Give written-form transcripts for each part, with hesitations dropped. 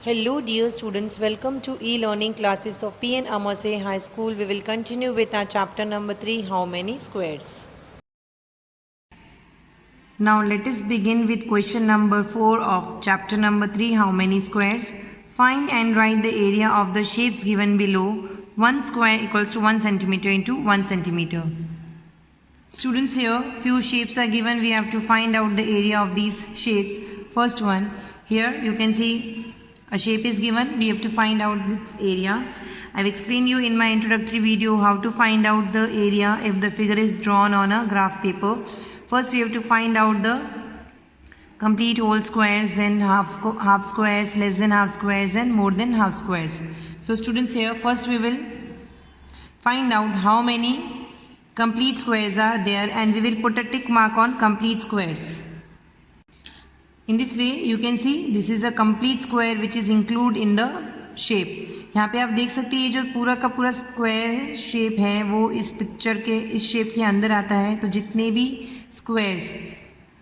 Hello dear students, welcome to e-learning classes of PN Amase High School. We will continue with our chapter number 3, How Many Squares? Now let us begin with question number 4 of chapter number 3, How Many Squares? Find and write the area of the shapes given below. 1 square equals to 1 centimeter into 1 centimeter. Students, here few shapes are given. We have to find out the area of these shapes. First one, here you can see a shape is given. We have to find out its area. I've explained you in my introductory video how to find out the area if the figure is drawn on a graph paper. First we have to find out the complete whole squares, then half squares, less than half squares, and more than half squares. So students, here first we will find out how many complete squares are there, and we will put a tick mark on complete squares. In this way you can see this is a complete square which is included in the shape. यहाँ पे आप देख सकते हैं ये जो पूरा का पूरा स्क्वायर शेप है वो इस पिक्चर के इस शेप के अंदर आता है. तो जितने भी स्क्वायर्स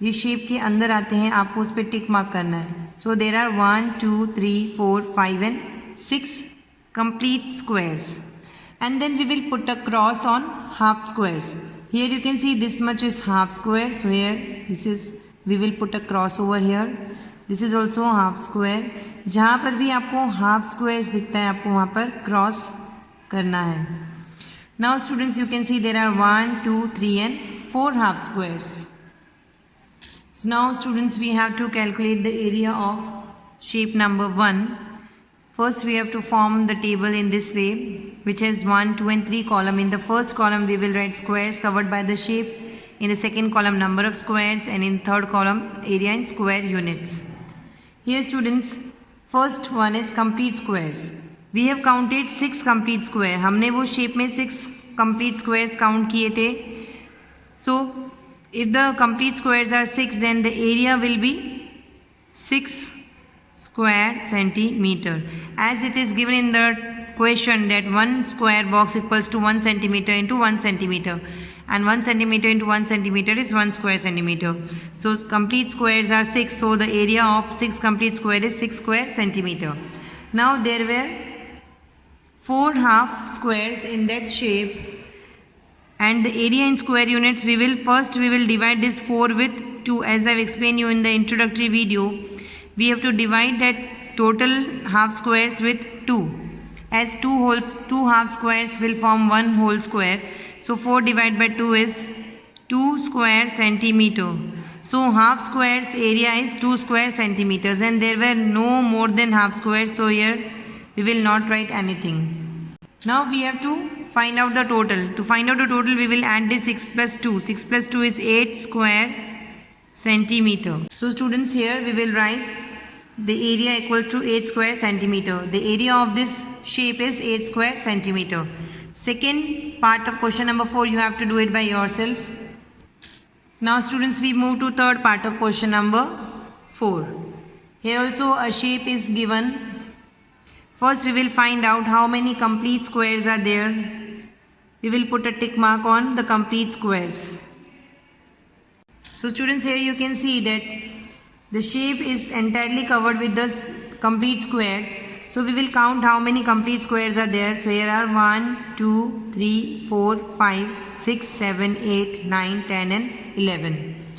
ये शेप के अंदर आते हैं आपको उस पर टिक मार्क करना है. सो there are 1 2 3 4 5 and 6 complete squares. And then we will put a cross on half squares. Here you can see this much is half square. So here this is, we will put a cross over here. This is also half square. जहाँ पर भी आपको half squares दिखता है आपको वहाँ पर cross करना है. Now students, you can see there are 1 2 3 and 4 half squares. So now students, we have to calculate the area of shape number 1. First we have to form the table in this way, which has 1 2 and 3 column. In the first column we will write squares covered by the shape. In the second column number of squares, and in third column area in square units. Here students, first one is complete squares. We have counted 6 complete square. हमने वो shape में 6 complete squares count किए थे. So if the complete squares are 6, then the area will be 6 square centimeter, as it is given in the question that 1 square box equals to 1 centimeter into 1 centimeter, and 1 centimeter into 1 centimeter is 1 square centimeter. So complete squares are 6, so the area of 6 complete square is 6 square centimeter. Now there were 4 half squares in that shape, and the area in square units we will divide this 4 with 2. As I've explained you in the introductory video, we have to divide that total half squares with 2, as two half squares will form one whole square. So 4 divided by 2 is 2 square centimeter. So half squares area is 2 square centimeters, and there were no more than half squares, so here we will not write anything. Now we have to find out the total. To find out the total we will add this 6 plus 2. 6 plus 2 is 8 square centimeter. So students, here we will write the area equals to 8 square centimeter. The area of this shape is 8 square centimeter. Second part of question number 4, you have to do it by yourself. Now students, we move to third part of question number 4. Here also a shape is given. First we will find out how many complete squares are there. We will put a tick mark on the complete squares. So students, here you can see that the shape is entirely covered with the complete squares. So we will count how many complete squares are there. So here are 1 2 3 4 5 6 7 8 9 10 and 11.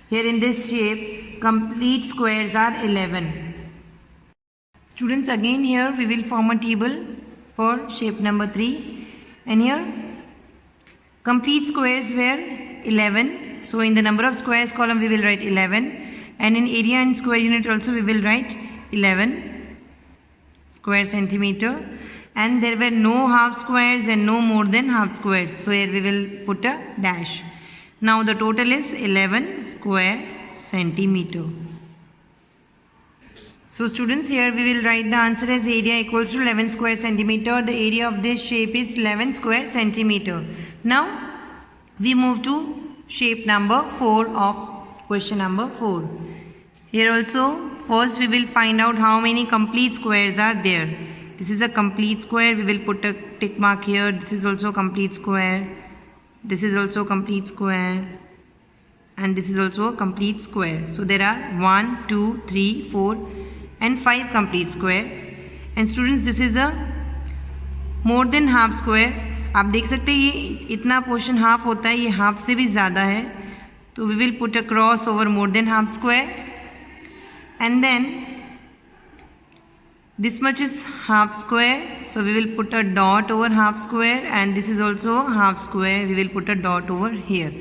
Here in this shape complete squares are 11. Students, again here we will form a table for shape number 3, and here complete squares were 11. So in the number of squares column we will write 11, and in area and square unit also we will write 11 square centimeter, and there were no half squares and no more than half squares, so here we will put a dash. Now the total is 11 square centimeter. So students, here we will write the answer as area equals to 11 square centimeter. The area of this shape is 11 square centimeter. Now we move to shape number 4 of question number 4. Here also first we will find out how many complete squares are there. This is a complete square. We will put a tick mark here. This is also a complete square. This is also a complete square. And this is also a complete square. So there are 1 2 3 4 and 5 complete square. And students, this is a more than half square. आप देख सकते हैं ये इतना portion half होता है, ये half से भी ज़्यादा है, तो we will put a cross over more than half square. And then this much is half square, so we will put a dot over half square, and this is also half square, we will put a dot over here.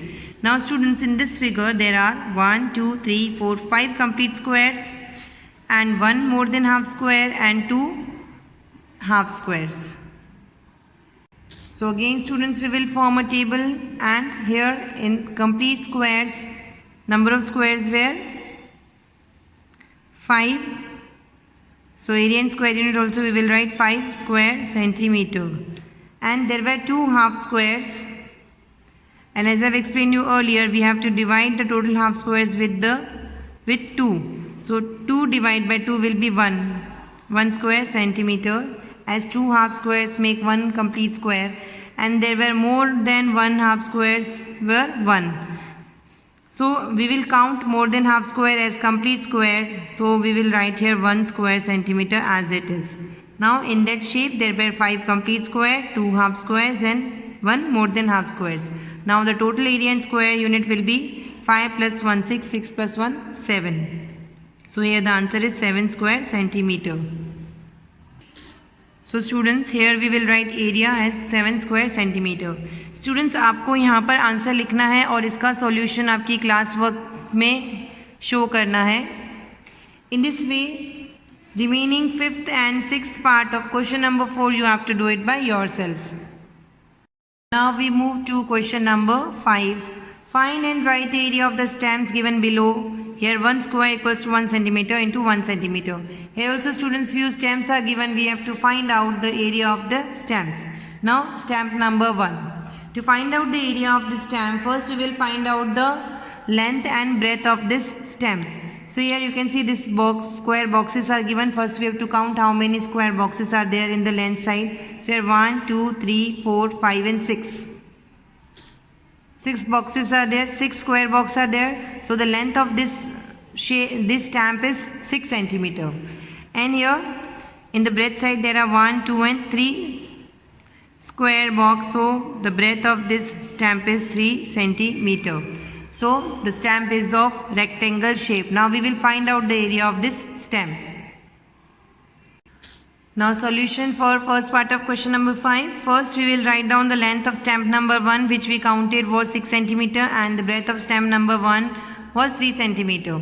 Now students, in this figure there are 1, 2, 3, 4, 5 complete squares and 1 more than half square and 2 half squares. So again students, we will form a table, and here in complete squares, number of squares were 5. So area in square unit also we will write 5 square centimeter. And there were 2 half squares, and as I have explained you earlier, we have to divide the total half squares with 2. So 2 divided by 2 will be 1 square centimeter, as 2 half squares make 1 complete square, and there were more than 1 half squares were 1. So we will count more than half square as complete square, so we will write here 1 square centimeter as it is. Now in that shape there were 5 complete square, 2 half squares and 1 more than half squares. Now the total area in square unit will be 5 plus 1 6, 6 plus 1 7. So here the answer is 7 square centimeter. So students, here we will write area as 7 square centimeter. Students, आपको यहाँ पर answer लिखना है और इसका solution आपकी class work में show करना है. In this way, remaining 5th and 6th part of question number 4 you have to do it by yourself. Now we move to question number 5. Find and write the area of the stamps given below. Here 1 square equals to 1 centimeter into 1 centimeter. Here also students, few stamps are given. We have to find out the area of the stamps. Now stamp number 1. To find out the area of the stamp, first we will find out the length and breadth of this stamp. So here you can see this box, square boxes are given. First we have to count how many square boxes are there in the length side. So here 1, 2, 3, 4, 5 and 6. 6 boxes are there, 6 square boxes are there. So the length of this stamp is 6 centimeter. And here in the breadth side there are 1, 2 and 3 square box. So the breadth of this stamp is 3 centimeter. So the stamp is of rectangle shape. Now we will find out the area of this stamp. Now solution for first part of question number 5. First we will write down the length of stamp number 1, which we counted was 6 centimeter, and the breadth of stamp number 1 was 3 centimeter.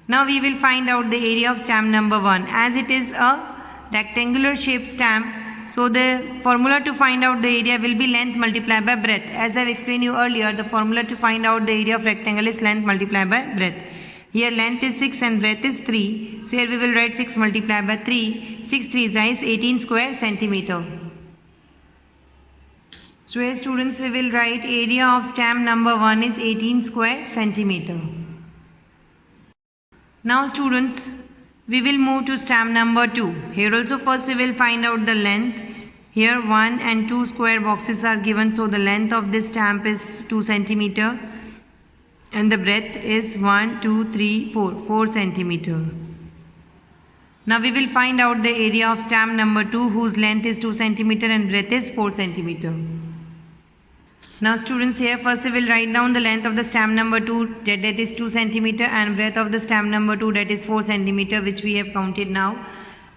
Now we will find out the area of stamp number 1. As it is a rectangular shaped stamp, so the formula to find out the area will be length multiplied by breadth. As I have explained you earlier, the formula to find out the area of rectangle is length multiplied by breadth. Here length is 6 and breadth is 3. So here we will write 6 multiplied by 3. 6 3 is 18 square centimeter. So here students, we will write area of stamp number 1 is 18 square centimeter. Now students, we will move to stamp number 2. Here also first we will find out the length. Here 1 and 2 square boxes are given. So the length of this stamp is 2 centimeter. And the breadth is 1, 2, 3, 4 centimeter. Now we will find out the area of stamp number 2, whose length is 2 centimeter and breadth is 4 centimeter. Now students, here first we will write down the length of the stamp number 2, that is 2 centimeter, and breadth of the stamp number 2, that is 4 centimeter, which we have counted now.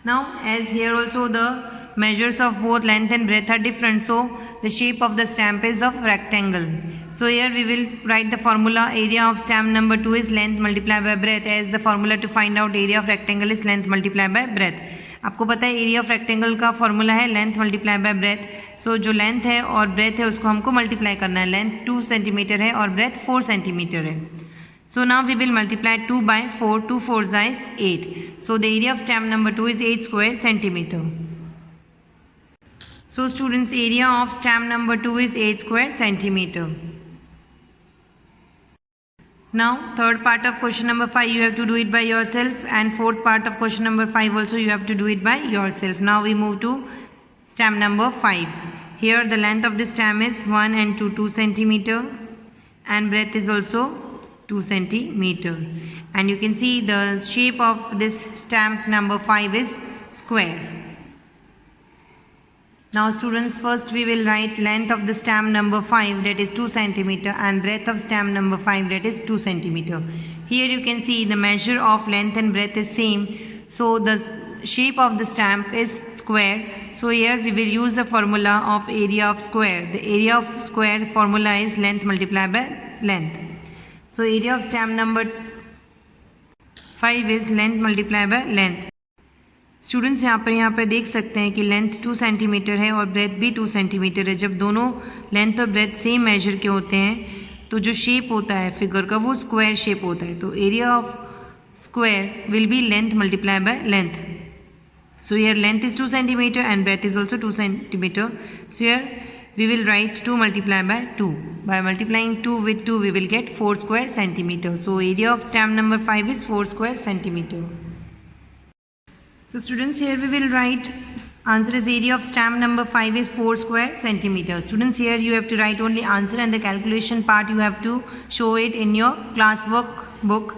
Now as here also the measures of both length and breadth are different, so the shape of the stamp is of rectangle. So here we will write the formula. Area of stamp number 2 is length multiplied by breadth, as the formula to find out area of rectangle is length multiplied by breadth. आपको पता है area of rectangle का formula है length multiply bye breath. सो जो length है और breath है उसको हमको मल्टीप्लाई करना है. लेंथ 2 सेंटीमीटर है और ब्रेथ 4 सेंटीमीटर है. So now we will multiply 2 by 4. 2 4s is 8. So the area of stamp number 2 is 8 square centimeter. So students, area of stamp number 2 is 8 square centimeter. Now third part of question number 5 you have to do it by yourself, and fourth part of question number 5 also you have to do it by yourself. Now we move to stamp number 5. Here the length of the stamp is 1 and 2 centimeter, and breadth is also 2 centimeter. And you can see the shape of this stamp number 5 is square. Now students, first we will write length of the stamp number 5, that is 2 centimeter, and breadth of stamp number 5, that is 2 centimeter. Here you can see the measure of length and breadth is same, so the shape of the stamp is square. So here we will use the formula of area of square. The area of square formula is length multiplied by length. So area of stamp number 5 is length multiplied by length. Students यहाँ पर देख सकते हैं कि length 2 centimetre है और breath भी 2 centimetre है. जब दोनों लेंथ और ब्रेथ सेम मेजर के होते हैं तो जो शेप होता है फिगर का वो स्क्वायर शेप होता है. तो area of square will be length multiply by length. So here length is 2 centimetre and breadth is also 2 centimetre. So here we will write 2 multiplied by 2. By multiplying 2 with 2 we will get 4 square centimeter. So area of stamp number 5 is 4 square centimeter. So students, here we will write answer is area of stamp number 5 is 4 square centimeter. Students, here you have to write only answer and the calculation part you have to show it in your classwork book.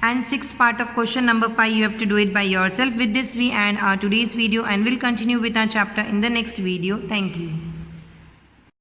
And sixth part of question number 5 you have to do it by yourself. With this we end our today's video and will continue with our chapter in the next video. Thank you.